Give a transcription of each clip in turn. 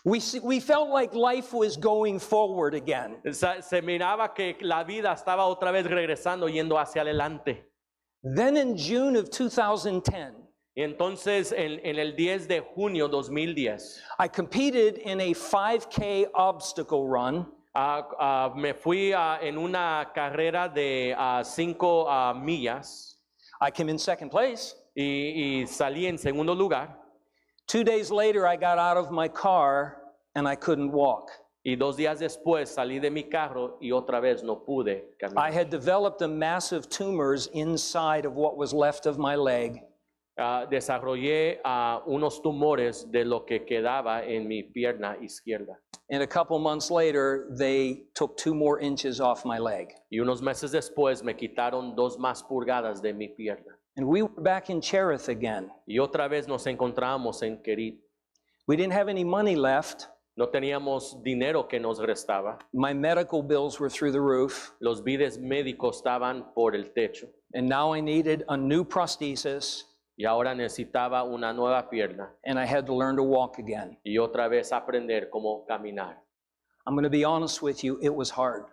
We felt like life was going forward again. Se miraba que la vida estaba otra vez regresando, yendo hacia adelante. Then in June of 2010, Y entonces en el 10 de junio 2010, I competed in a 5K obstacle run. me fui en una carrera de 5 millas I came in second place. y salí en segundo lugar. 2 days later, I got out of my car and I couldn't walk. Y 2 días después salí de mi carro y otra vez no pude I caminar. had developed a massive tumors inside of what was left of my leg. Desarrollé unos tumores de lo que quedaba en mi pierna izquierda. And a couple months later, they took 2 more inches off my leg. Y unos meses después me quitaron 2 más pulgadas de mi pierna. And we were back in Cherith again. Y otra vez nos encontramos en Querit. We didn't have any money left. No teníamos dinero que nos restaba. My medical bills were through the roof. Los biles médicos estaban por el techo. And now I needed a new prosthesis. Y ahora necesitaba una nueva pierna. And I had to learn to walk again. Y otra vez aprender cómo caminar. I'm going to be honest with you, it was hard.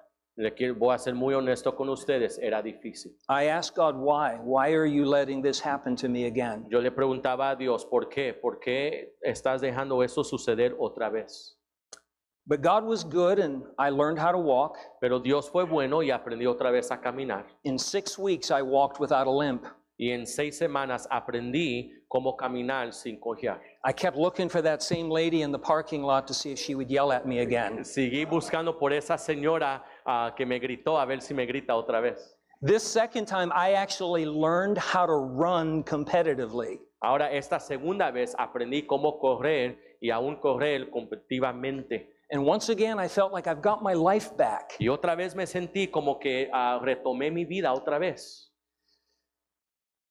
Voy a ser muy honesto con ustedes, era difícil. I asked God, why? Why are you letting this happen to me again? Yo le preguntaba a Dios, ¿por qué? ¿Por qué estás dejando eso suceder otra vez? But God was good and I learned how to walk. Pero Dios fue bueno y aprendí otra vez a caminar. In 6 weeks, I walked without a limp. Y en 6 semanas aprendí cómo caminar sin cojear. I kept looking for that same lady in the parking lot to see if she would yell at me again. Seguí buscando por esa señora que me gritó, a ver si me grita otra vez. This second time, I actually learned how to run competitively. Ahora, esta segunda vez aprendí cómo correr y aún correr competitivamente. And once again, I felt like I've got my life back. Y otra vez me sentí como que retomé mi vida otra vez.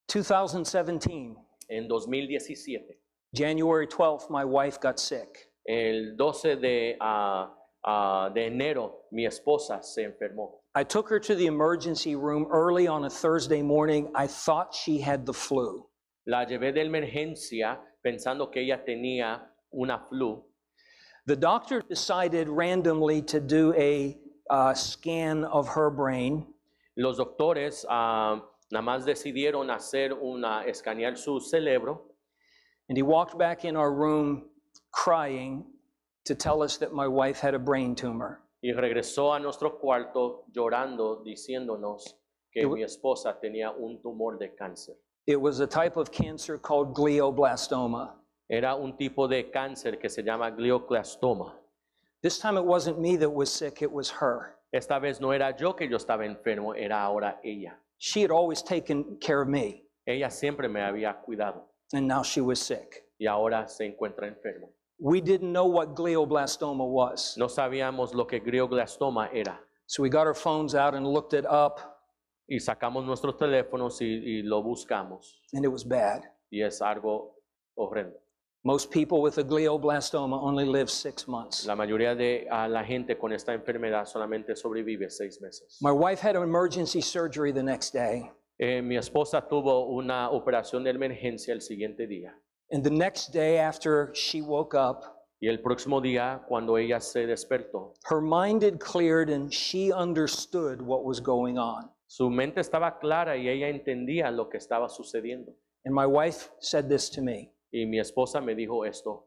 2017, En 2017, January 12th, my wife got sick. el 12 de enero, mi esposa se enfermó. I took her to the emergency room early on a Thursday morning. I thought she had the flu. La llevé de emergencia pensando que ella tenía una flu. The doctor decided randomly to do a scan of her brain. Los doctores nada más decidieron escanear su cerebro. And he walked back in our room crying to tell us that my wife had a brain tumor. Y regresó a nuestro cuarto llorando, diciéndonos que mi esposa tenía un tumor de cáncer. It was a type of cancer called glioblastoma. Era un tipo de cáncer que se llama glioblastoma. This time it wasn't me that was sick, it was her. Esta vez no era yo que yo estaba enfermo, era ahora ella. She had always taken care of me, Ella siempre me había cuidado and now she was sick. y ahora se encuentra enferma. We didn't know what glioblastoma was. No sabíamos lo que glioblastoma era. So we got our phones out and looked it up, Y sacamos nuestros teléfonos y lo buscamos. and it was bad. Y es algo horrendo. Most people with a glioblastoma only live 6 months. La mayoría de la gente con esta enfermedad solamente sobrevive 6 meses. My wife had an emergency surgery the next day, Mi esposa tuvo una operación de emergencia el siguiente día. and the next day after she woke up, Y el próximo día, cuando ella se despertó, her mind had cleared and she understood what was going on. su mente estaba clara y ella entendía lo que estaba sucediendo. And my wife said this to me. Y mi esposa me dijo esto.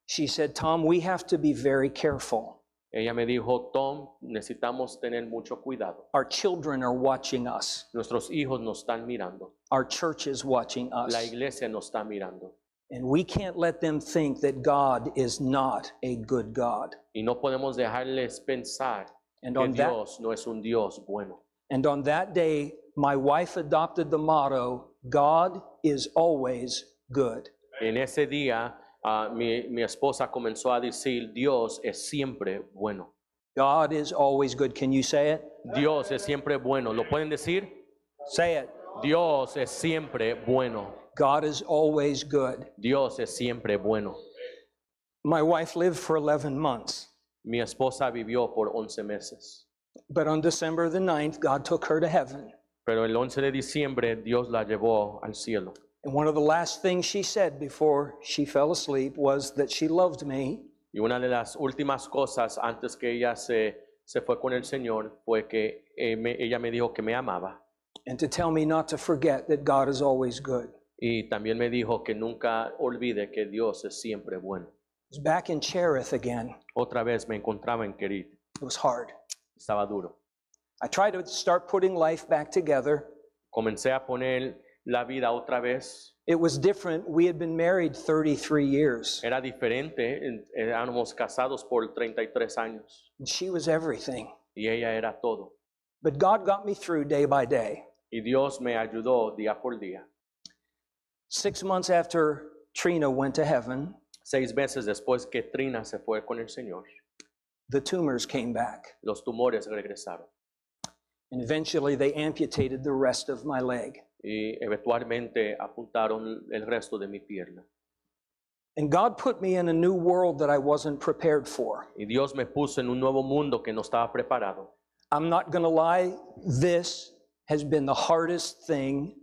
She said, Tom, we have to be very careful. Ella me dijo, Tom, necesitamos tener mucho cuidado. Our children are watching us. Nuestros hijos nos están mirando. Our church is watching us. La iglesia nos está mirando. And we can't let them think that God is not a good God. Y no podemos dejarles pensar And que on that, Dios no es un Dios bueno. and on that day, my wife adopted the motto, God is always good. En ese día, mi esposa comenzó a decir, Dios es siempre bueno. God is always good. Can you say it? Dios es siempre bueno. ¿Lo pueden decir? Say it. Dios es siempre bueno. God is always good. Dios es siempre bueno. My wife lived for 11 months. Mi esposa vivió por 11 meses. But on December the 9th, God took her to heaven. Pero el 11 de diciembre, Dios la llevó al cielo. And one of the last things she said before she fell asleep was that she loved me. Y una de las últimas cosas antes que ella se fue con el Señor fue que ella me dijo que me amaba. and to tell me not to forget that God is always good. Y también me dijo que nunca olvide que Dios es siempre bueno. I was back in Cherith again. Otra vez me encontraba en Kerit. It was hard. Estaba duro. I tried to start putting life back together. Comencé a poner la vida otra vez. It was different. We had been married 33 years. Era diferente. Éramos casados por 33 años. And she was everything. Y ella era todo. But God got me through day by day. Y Dios me ayudó día por día. 6 months after Trina went to heaven, 6 meses después que Trina se fue con el Señor, the tumors came back. los tumores regresaron. And eventually they amputated the rest of my leg. Y eventualmente apuntaron el resto de mi pierna. And God put me in a new world that I wasn't prepared for. Y Dios me puso en un nuevo mundo que no estaba preparado. I'm not going to lie, this has been the hardest thing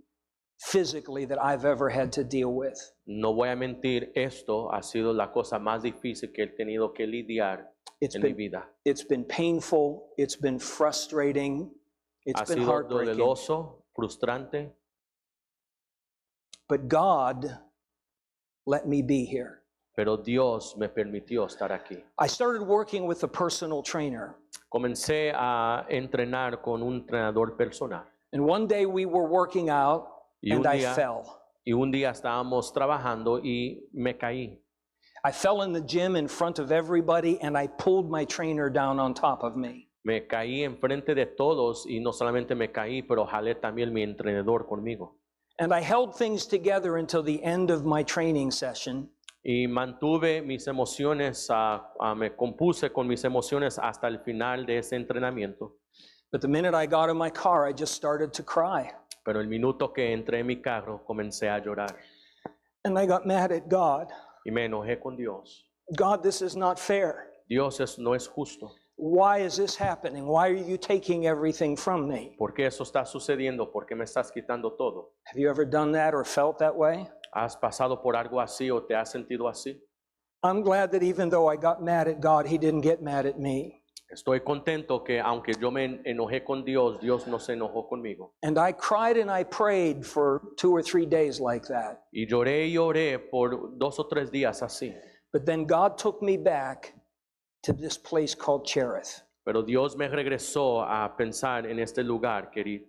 physically that I've ever had to deal with. No voy a mentir, esto ha sido la cosa más difícil que he tenido que lidiar en mi vida. It's been painful, it's been frustrating, it's Ha been sido heartbreaking. doloroso, frustrante, But God let me be here. pero Dios me permitió estar aquí. I started working with a personal trainer. Comencé a entrenar con un entrenador personal. And one day we were working out Y and un I día- fell. Y un día estábamos trabajando y me caí. I fell in the gym in front of everybody and I pulled my trainer down on top of me. Me caí enfrente de todos y no solamente me caí, pero jalé también mi entrenador conmigo. And I held things together until the end of my training session. Y mantuve mis emociones, me compuse con mis emociones hasta el final de ese entrenamiento. But the minute I got in my car, I just started to cry. Pero el minuto que entré en mi carro, comencé a llorar. And I got mad at God. Y me enojé con Dios. God, this is not fair. Dios no es justo. Why is this happening? Why are you taking everything from me? ¿Por qué eso está sucediendo? ¿Por qué me estás quitando todo? Have you ever done that or felt that way? ¿Has pasado por algo así o te has sentido así? I'm glad that even though I got mad at God, He didn't get mad at me. Estoy contento que aunque yo me enojé con Dios, Dios no se enojó conmigo. And I cried and I prayed for 2 or 3 days like that. Y lloré por 2 o 3 días así. But then God took me back to this place called Cherith. Pero Dios me regresó a pensar en este lugar, querido.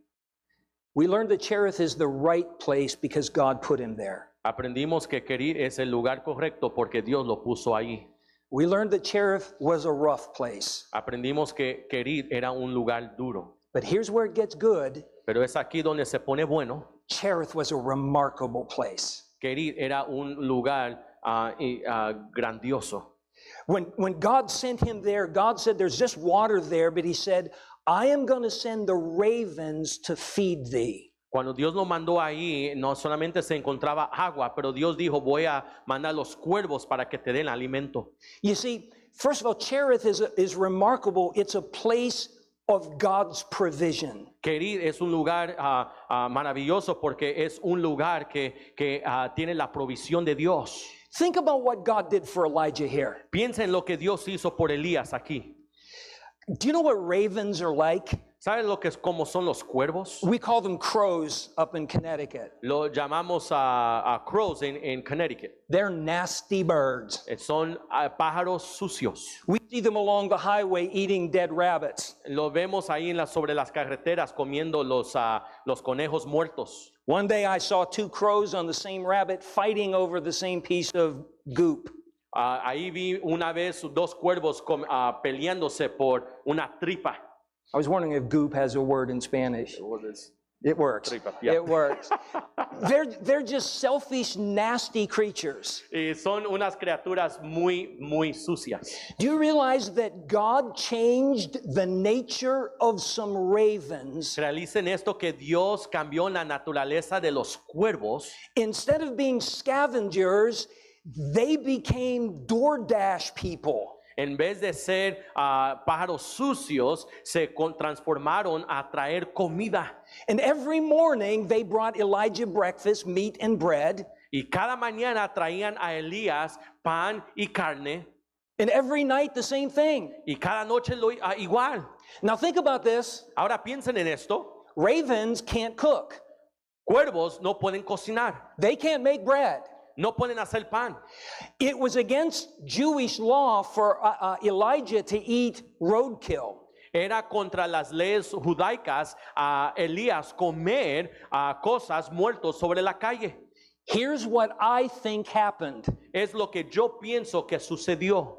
We learned that Cherith is the right place because God put him there. Aprendimos que Kerit es el lugar correcto porque Dios lo puso ahí. We learned that Cherith was a rough place. Aprendimos que Kerit era un lugar duro. But here's where it gets good. Pero es aquí donde se pone bueno. Cherith was a remarkable place. Kerit era un lugar grandioso. When God sent him there, God said, there's just water there, but He said, I am going to send the ravens to feed thee. Cuando Dios lo mandó ahí, no solamente se encontraba agua, pero Dios dijo, voy a mandar los cuervos para que te den alimento. You see, first of all, Cherith is remarkable. It's a place of God's provision. Kerit es un lugar maravilloso porque es un lugar que tiene la provisión de Dios. Think about what God did for Elijah here. Piensa en lo que Dios hizo por Elías aquí. Do you know what ravens are like? ¿Sabes lo que es cómo son los cuervos? We call them crows up in Connecticut. Lo llamamos a crows en Connecticut. They're nasty birds. Son pájaros sucios. We see them along the highway eating dead rabbits. Lo vemos ahí sobre las carreteras comiendo los conejos muertos. One day I saw 2 crows on the same rabbit fighting over the same piece of goop. Ahí vi una vez 2 cuervos peleándose por una tripa. I was wondering if goop has a word in Spanish. It works. Tripa, yeah. It works. They're just selfish, nasty creatures. Y son unas criaturas muy sucias. Do you realize that God changed the nature of some ravens? Realicen esto que Dios cambió la naturaleza de los cuervos. Instead of being scavengers, they became DoorDash people. En vez de ser pájaros sucios, se transformaron a traer comida. And every morning they brought Elijah breakfast, meat and bread. Y cada mañana traían a Elías pan y carne. And every night the same thing. Y cada noche igual. Now think about this. Ahora piensen en esto. Ravens can't cook. Cuervos no pueden cocinar. They can't make bread. No pueden hacer pan. It was against Jewish law for Elijah to eat roadkill. Era contra las leyes judaicas a Elías comer cosas muertos sobre la calle. Here's what I think happened. Es lo que yo pienso que sucedió.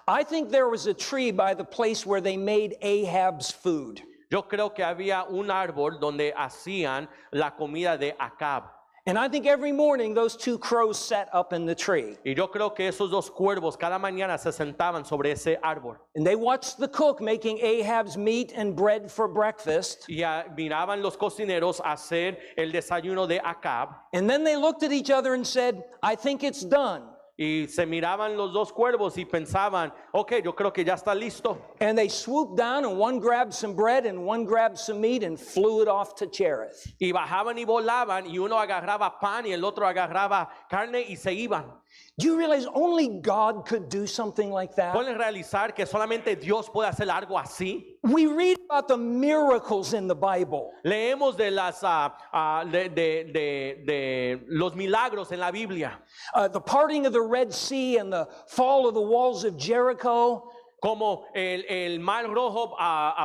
I think there was a tree by the place where they made Ahab's food. Yo creo que había un árbol donde hacían la comida de Acab. And I think every morning those two crows sat up in the tree. Y yo creo que esos dos cuervos cada mañana se sentaban sobre ese árbol. And they watched the cook making Ahab's meat and bread for breakfast. Y miraban los cocineros hacer el desayuno de Acab. And then they looked at each other and said, I think it's done. Y se miraban los dos cuervos y pensaban, ok, yo creo que ya está listo. And they swooped down and one grabbed some bread and one grabbed some meat and flew it off to Cherith. Y bajaban y volaban y uno agarraba pan y el otro agarraba carne y se iban. Do you realize only God could do something like that? ¿Pueden realizar que solamente Dios puede hacer algo así? We read about the miracles in the Bible. Leemos de las de los milagros en la Biblia, The parting of the Red Sea and the fall of the walls of Jericho. como el mar rojo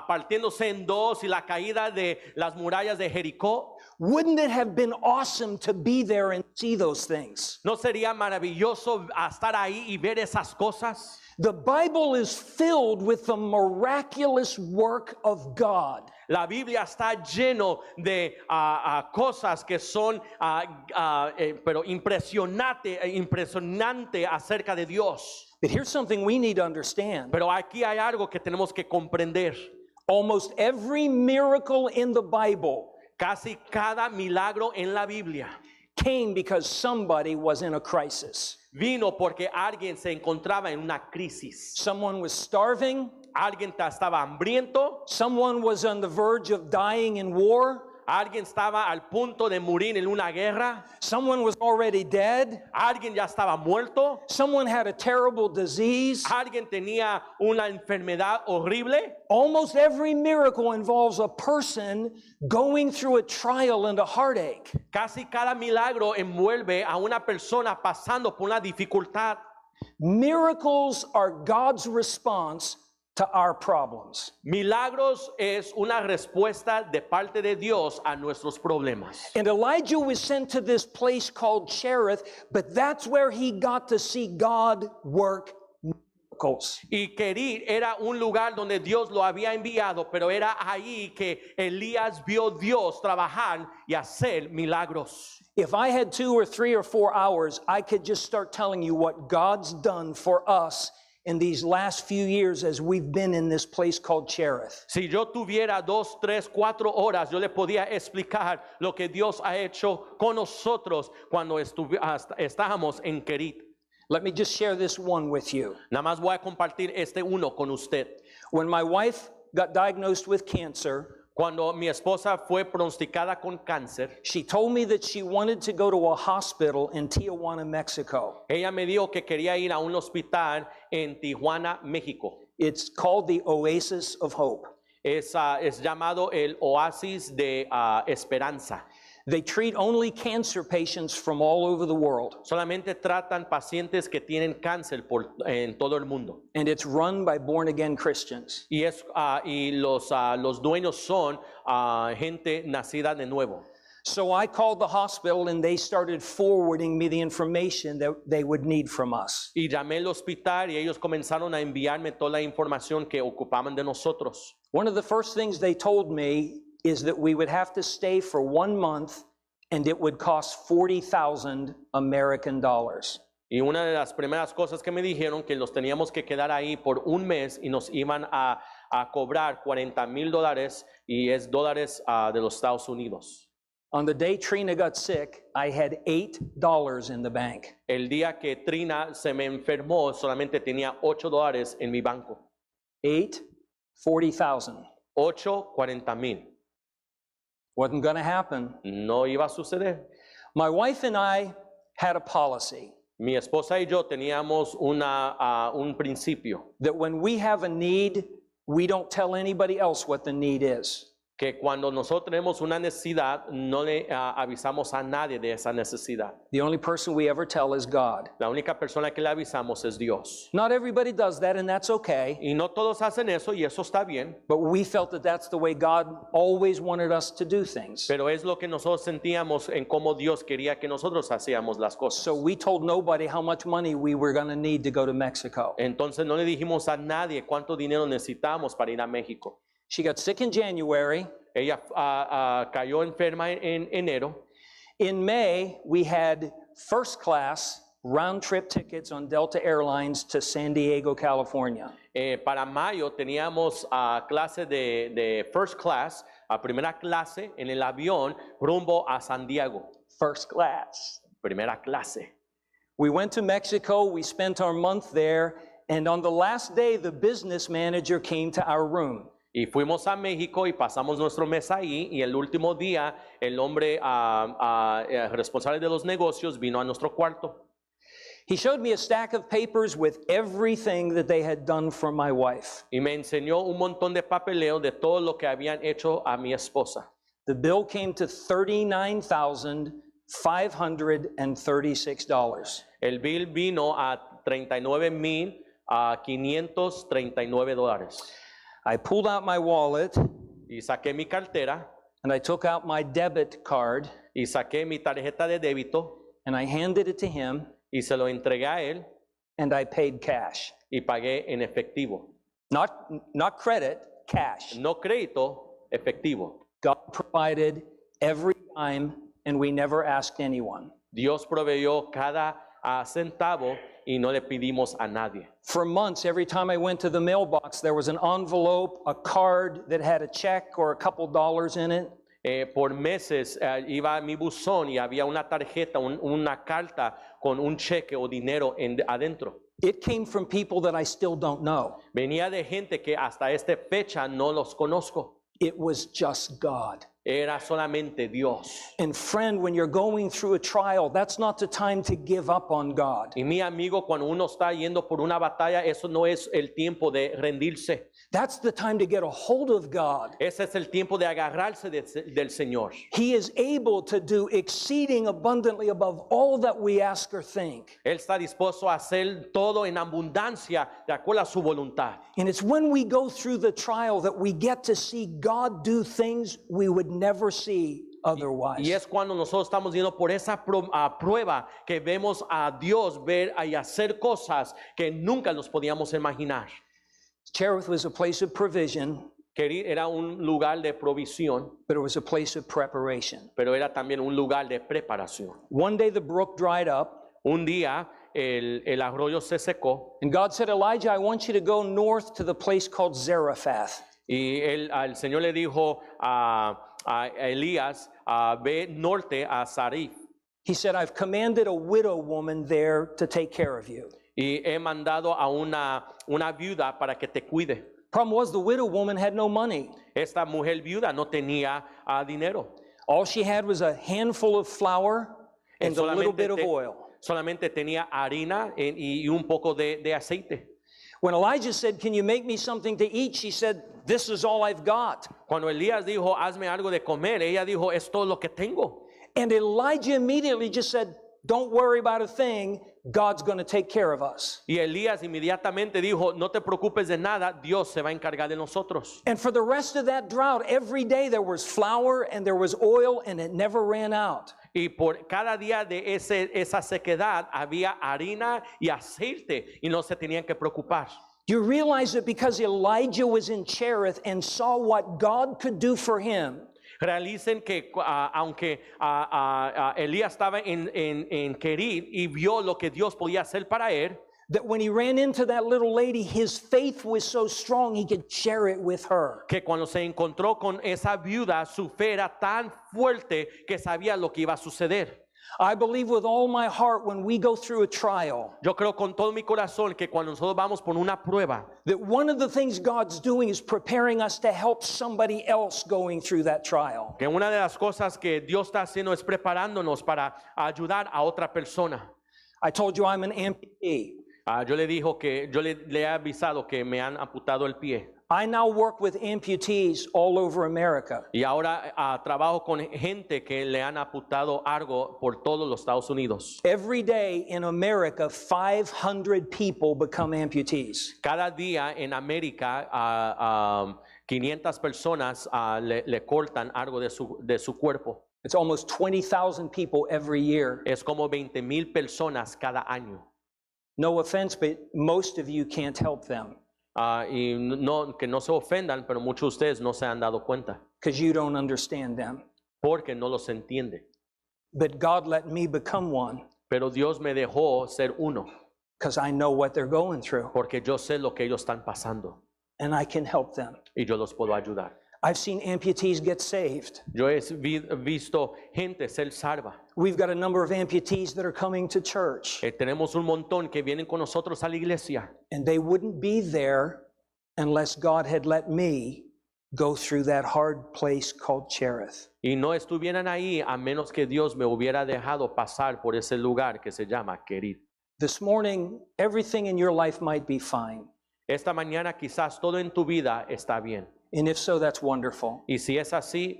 partiéndose en dos y la caída de las murallas de Jericó. Wouldn't it have been awesome to be there and see those things? ¿No sería maravilloso estar ahí y ver esas cosas? The Bible is filled with the miraculous work of God. La Biblia está lleno de cosas que son pero impresionante acerca de Dios. But here's something we need to understand. Pero aquí hay algo que tenemos que comprender. Almost every miracle in the Bible Casi cada milagro en la Biblia came because somebody was in a crisis. vino porque alguien se encontraba en una crisis. Someone was starving. Alguien estaba hambriento. Someone was on the verge of dying in war. Alguien estaba al punto de morir en una guerra. Someone was already dead. Alguien ya estaba muerto. Someone had a terrible disease. Alguien tenía una enfermedad horrible. Almost every miracle involves a person going through a trial and a heartache. Casi cada milagro envuelve a una persona pasando por una dificultad. Miracles are God's response to our problems. Milagros es una respuesta de parte de Dios a nuestros problemas. And Elijah was sent to this place called Cherith, but that's where he got to see God work miracles. Y Querid era un lugar donde Dios lo había enviado, pero era ahí que Elías vio Dios trabajar y hacer milagros. If I had 2 or 3 or 4 hours, I could just start telling you what God's done for us in these last few years as we've been in this place called Cherith. Si yo tuviera 2, 3, 4 horas, yo le podía explicar lo que Dios ha hecho con nosotros cuando estábamos en Querid. Let me just share this one with you. Nada más voy a compartir uno con usted. When my wife got diagnosed with cancer, Cuando mi esposa fue pronosticada con cáncer, she told me that she wanted to go to a hospital in Tijuana, Mexico. ella me dijo que quería ir a un hospital en Tijuana, México. It's called the Oasis of Hope. Es llamado el Oasis de Esperanza. They treat only cancer patients from all over the world. Solamente tratan pacientes que tienen cáncer en todo el mundo. And it's run by born-again Christians. Y los dueños son gente nacida de nuevo. So I called the hospital and they started forwarding me the information that they would need from us. Y llamé al hospital y ellos comenzaron a enviarme toda la información que ocupaban de nosotros. One of the first things they told me is that we would have to stay for 1 month and it would cost 40,000 American dollars. Y una de las primeras cosas que me dijeron que los teníamos que quedar ahí por un mes y nos iban a cobrar $40,000 y es dólares de los Estados Unidos. On the day Trina got sick, I had $8 in the bank. El día que Trina se me enfermó, solamente tenía $8 en mi banco. 40,000. 40,000. Wasn't going to happen. No iba a suceder. My wife and I had a policy. Mi esposa y yo teníamos un principio that when we have a need, we don't tell anybody else what the need is. que cuando nosotros tenemos una necesidad no le avisamos a nadie de esa necesidad. The only person we ever tell is God. La única persona que le avisamos es Dios. Not everybody does that, and that's okay. Y no todos hacen eso y eso está bien, But we felt that that's the way God always wanted us to do things. pero es lo que nosotros sentíamos en cómo Dios quería que nosotros hacíamos las cosas. So we told nobody how much money we were going to need to go to Mexico. Entonces no le dijimos a nadie cuánto dinero necesitábamos para ir a México. She got sick in January. Ella cayó enferma en enero. In May, we had first class round trip tickets on Delta Airlines to San Diego, California. Para mayo teníamos clase de first class, a primera clase en el avión rumbo a San Diego. First class. Primera clase. We went to Mexico, we spent our month there, and on the last day, the business manager came to our room. Y fuimos a México y pasamos nuestro mes ahí y el último día el hombre responsable de los negocios vino a nuestro cuarto. He showed me a stack of papers with everything that they had done for my wife. Y me enseñó un montón de papeleo de todo lo que habían hecho a mi esposa. The bill came to $39,536. El bill vino a $39,539. I pulled out my wallet Y saqué mi cartera and I took out my debit card y saqué mi tarjeta de débito and I handed it to him y se lo entregué a él and I paid cash. y pagué en efectivo. Not credit, cash. No crédito, efectivo. God provided every dime and we never asked anyone. Dios proveyó cada centavo y no le pedimos a nadie. For months, every time I went to the mailbox, there was an envelope, a card that had a check or a couple dollars in it. Por meses iba a mi buzón y había una tarjeta, una carta con un cheque o dinero adentro. It came from people that I still don't know. Venía de gente que hasta esta fecha no los conozco. It was just God. Era solamente Dios. And friend, when you're going through a trial, that's not the time to give up on God. Y mi amigo, cuando uno está yendo por una batalla, eso no es el tiempo de rendirse. That's the time to get a hold of God. Ese es el tiempo de agarrarse del Señor. He is able to do exceeding abundantly above all that we ask or think. Él está dispuesto a hacer todo en abundancia de acuerdo a su voluntad. And it's when we go through the trial that we get to see God do things we would never see otherwise. Y es cuando nosotros estamos yendo por esa prueba que vemos a Dios ver y hacer cosas que nunca nos podíamos imaginar. Cherith was a place of provision, Era un lugar de provisión, but it was a place of preparation. pero era también un lugar de preparación. One day the brook dried up, Un día el arroyo se secó and God said, Elijah, I want you to go north to the place called Zarephath. y el Señor le dijo a Elías, ve norte a Sarif. He said, I've commanded a widow woman there to take care of you. Y he mandado a una viuda para que te cuide. Problem was the widow woman had no money. Esta mujer viuda no tenía dinero. All she had was a handful of flour and a little bit of oil. Solamente tenía harina y un poco de aceite. When Elijah said, can you make me something to eat? She said, this is all I've got. Cuando Elías dijo, hazme algo de comer, ella dijo, es todo lo que tengo. And Elijah immediately just said, don't worry about a thing. God's going to take care of us. Y Elías inmediatamente dijo, no te preocupes de nada, Dios se va a encargar de nosotros. And for the rest of that drought, every day there was flour and there was oil and it never ran out. Y por cada día de esa sequedad había harina y aceite y no se tenían que preocupar. You realize that because Elijah was in Cherith and saw what God could do for him, Realicen que aunque Elías estaba en Kerit y vio lo que Dios podía hacer para él, that when he ran into that little lady, his faith was so strong he could share it with her. que cuando se encontró con esa viuda, su fe era tan fuerte que sabía lo que iba a suceder. I believe with all my heart when we go through a trial, Yo creo con todo mi corazón que cuando nosotros vamos por una prueba, that one of the things God's doing is preparing us to help somebody else going through that trial. que una de las cosas que Dios está haciendo es preparándonos para ayudar a otra persona. I told you I'm an amputee. Yo le he avisado que me han amputado el pie. I now work with amputees all over America. Y ahora trabajo con gente que le han amputado algo por todos los Estados Unidos. Every day in America, 500 people become amputees. Cada día en América 500 personas le cortan algo de su cuerpo. It's almost 20,000 people every year. Es como 20,000 personas cada año. No offense, but most of you can't help them Y que no se ofendan, pero muchos de ustedes no se han dado cuenta because you don't understand them. porque no los entiende. But God let me become one Pero Dios me dejó ser uno because I know what they're going through porque yo sé lo que ellos están pasando and I can help them. y yo los puedo ayudar. I've seen amputees get saved. Yo he visto gente ser salva. We've got a number of amputees that are coming to church, Tenemos un montón que vienen con nosotros a la iglesia and they wouldn't be there unless God had let me go through that hard place called Cherith. y no estuvieran ahí a menos que Dios me hubiera dejado pasar por ese lugar que se llama Kerit. This morning, everything in your life might be fine, Esta mañana quizás todo en tu vida está bien. and if so, that's wonderful. Y si es así,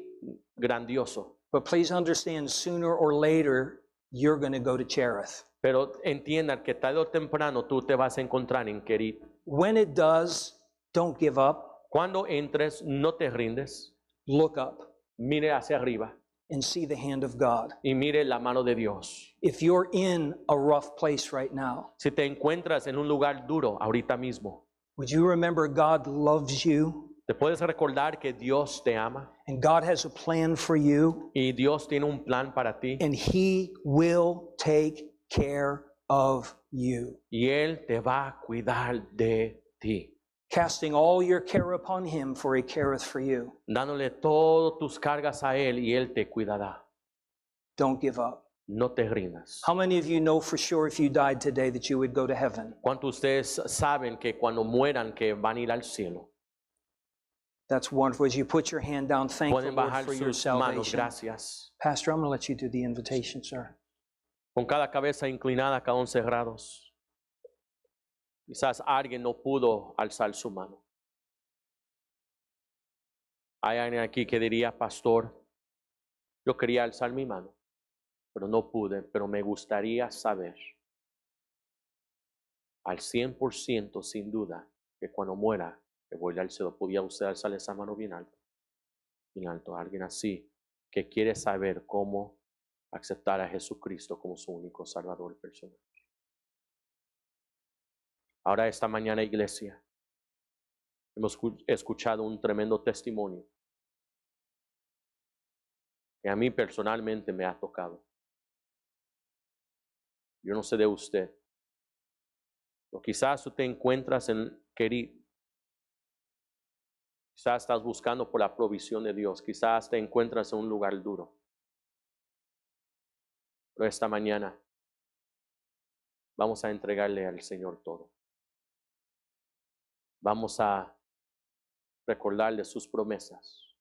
grandioso. But please understand, sooner or later, you're going to go to Cherith. Pero entiendan que tarde o temprano tú te vas a encontrar en Kerit. When it does, don't give up. Cuando entres, no te rindes. Look up Mire hacia arriba and see the hand of God. y mire la mano de Dios. If you're in a rough place right now, Si te encuentras en un lugar duro ahorita mismo, would you remember God loves you te puedes recordar que Dios te ama and God has a plan for you y Dios tiene un plan para ti and He will take care of you. y Él te va a cuidar de ti, Casting all your care upon Him, for He careth for you. dándole todas tus cargas a Él y Él te cuidará. Don't give up. No te rindas. How many of you know for sure if you died today that you would go to heaven? ¿Cuántos de ustedes saben que cuando mueran que van a ir al cielo? That's wonderful. As you put your hand down, thank the Pueden Lord bajar for your sus manos. salvation. Gracias. Pastor, I'm going to let you do the invitation, sir. Con cada cabeza inclinada, cada uno cerrados. Quizás alguien no pudo alzar su mano. Hay alguien aquí que diría, pastor, yo quería alzar mi mano, pero no pude, pero me gustaría saber al 100% sin duda que cuando muera, que voy al cielo. ¿Podía usted alzar esa mano bien alto? Bien alto. Alguien así que quiere saber cómo aceptar a Jesucristo como su único Salvador personal. Ahora esta mañana, iglesia, hemos escuchado un tremendo testimonio que a mí personalmente me ha tocado. Yo no sé de usted, pero quizás tú te encuentras en Kerit. Quizás estás buscando por la provisión de Dios. Quizás te encuentras en un lugar duro. Pero esta mañana vamos a entregarle al Señor todo. Vamos a recordarle sus promesas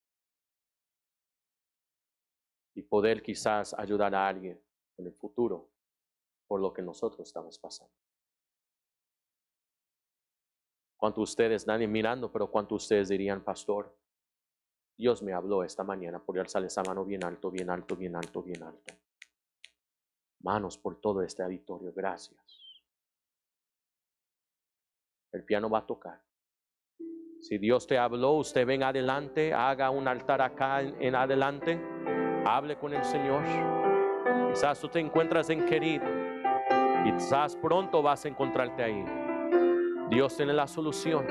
y poder quizás ayudar a alguien en el futuro por lo que nosotros estamos pasando. ¿Cuántos de ustedes, nadie mirando, pero cuántos de ustedes dirían, pastor, Dios me habló esta mañana por alzar esa mano bien alto, bien alto, bien alto, bien alto? Manos por todo este auditorio, gracias. El piano va a tocar. Si Dios te habló, usted venga adelante, haga un altar acá en adelante, hable con el Señor. Quizás tú te encuentras en Kerit, quizás pronto vas a encontrarte ahí. Dios tiene la solución.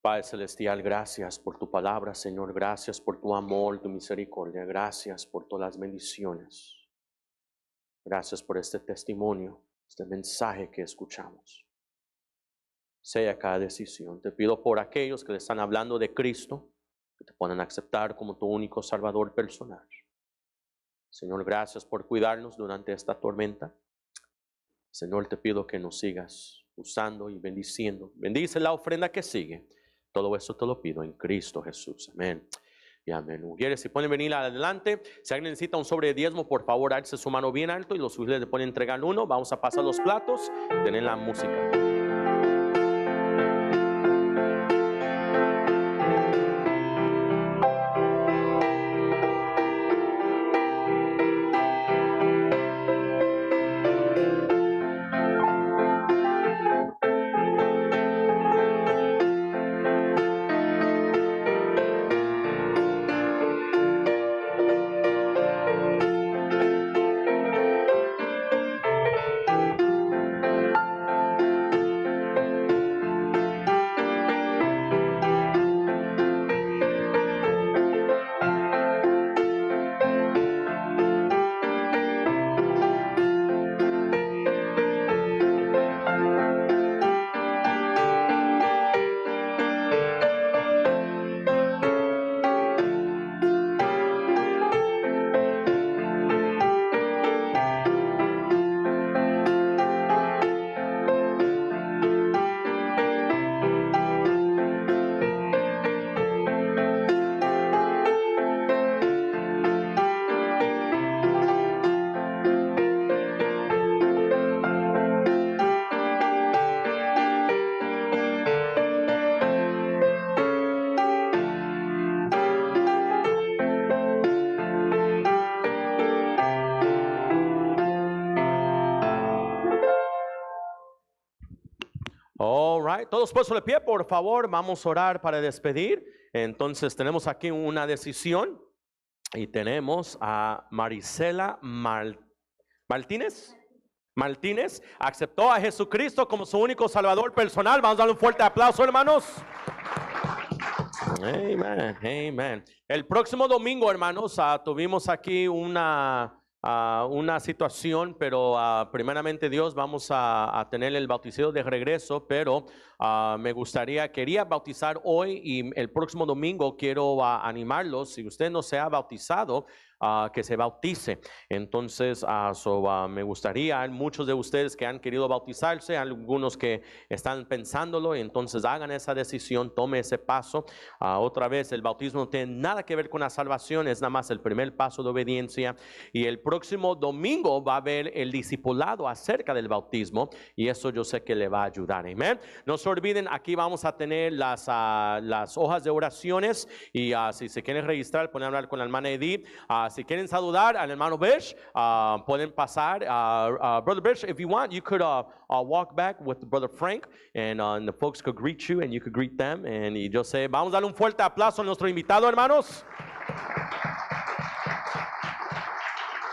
Padre Celestial, gracias por tu palabra, Señor. Gracias por tu amor, tu misericordia. Gracias por todas las bendiciones. Gracias por este testimonio, este mensaje que escuchamos. Sea cada decisión. Te pido por aquellos que le están hablando de Cristo, que te puedan aceptar como tu único Salvador personal. Señor, gracias por cuidarnos durante esta tormenta. Señor, te pido que nos sigas usando y bendiciendo. Bendice la ofrenda que sigue. Todo eso te lo pido en Cristo Jesús. Amén. Y amén. Mujeres, si pueden venir adelante. Si alguien necesita un sobre de diezmo, por favor, alce su mano bien alto y los sugieres le pueden entregar uno. Vamos a pasar los platos. Tienen la música. All right, todos puestos de pie, por favor, vamos a orar para despedir. Entonces tenemos aquí una decisión y tenemos a Marisela Martínez. Aceptó a Jesucristo como su único Salvador personal. Vamos a darle un fuerte aplauso, hermanos. Amen, amen. El próximo domingo, hermanos, tuvimos aquí una situación, pero primeramente Dios vamos a tener el bautizo de regreso, pero quería bautizar hoy y el próximo domingo quiero animarlos, si usted no se ha bautizado, que se bautice. Entonces me gustaría, muchos de ustedes que han querido bautizarse, algunos que están pensándolo, entonces hagan esa decisión, tome ese paso. Otra vez, el bautismo no tiene nada que ver con la salvación, es nada más el primer paso de obediencia. Y el próximo domingo va a haber el discipulado acerca del bautismo y eso yo sé que le va a ayudar. Amén. No se olviden, aquí vamos a tener las hojas de oraciones y si se quieren registrar pueden hablar con la hermana Edith. Si quieren saludar al hermano Bish, pueden pasar. Brother Bish, if you want, you could walk back with Brother Frank, and the folks could greet you, and you could greet them. Y yo sé, vamos a darle un fuerte aplauso a nuestro invitado, hermanos.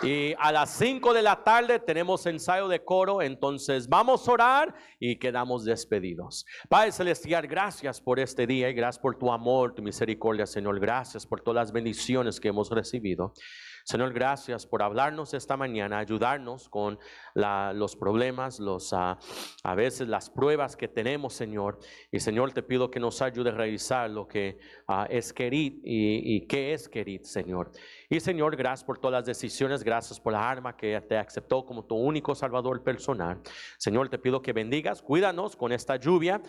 Y a las 5 de la tarde tenemos ensayo de coro, entonces vamos a orar y quedamos despedidos. Padre Celestial, gracias por este día y gracias por tu amor, tu misericordia, Señor. Gracias por todas las bendiciones que hemos recibido. Señor, gracias por hablarnos esta mañana, ayudarnos con los problemas, a veces las pruebas que tenemos, Señor. Y Señor, te pido que nos ayude a revisar lo que es querer y qué es querer, Señor. Y Señor, gracias por todas las decisiones, gracias por la arma que te aceptó como tu único Salvador personal. Señor, te pido que bendigas, cuídanos con esta lluvia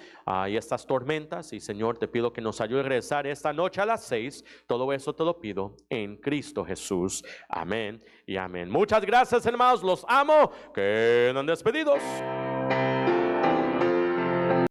y estas tormentas. Y Señor, te pido que nos ayude a regresar esta noche a las 6. Todo eso te lo pido en Cristo Jesús. Amén y amén. Muchas gracias, hermanos, los amo. Quedan despedidos.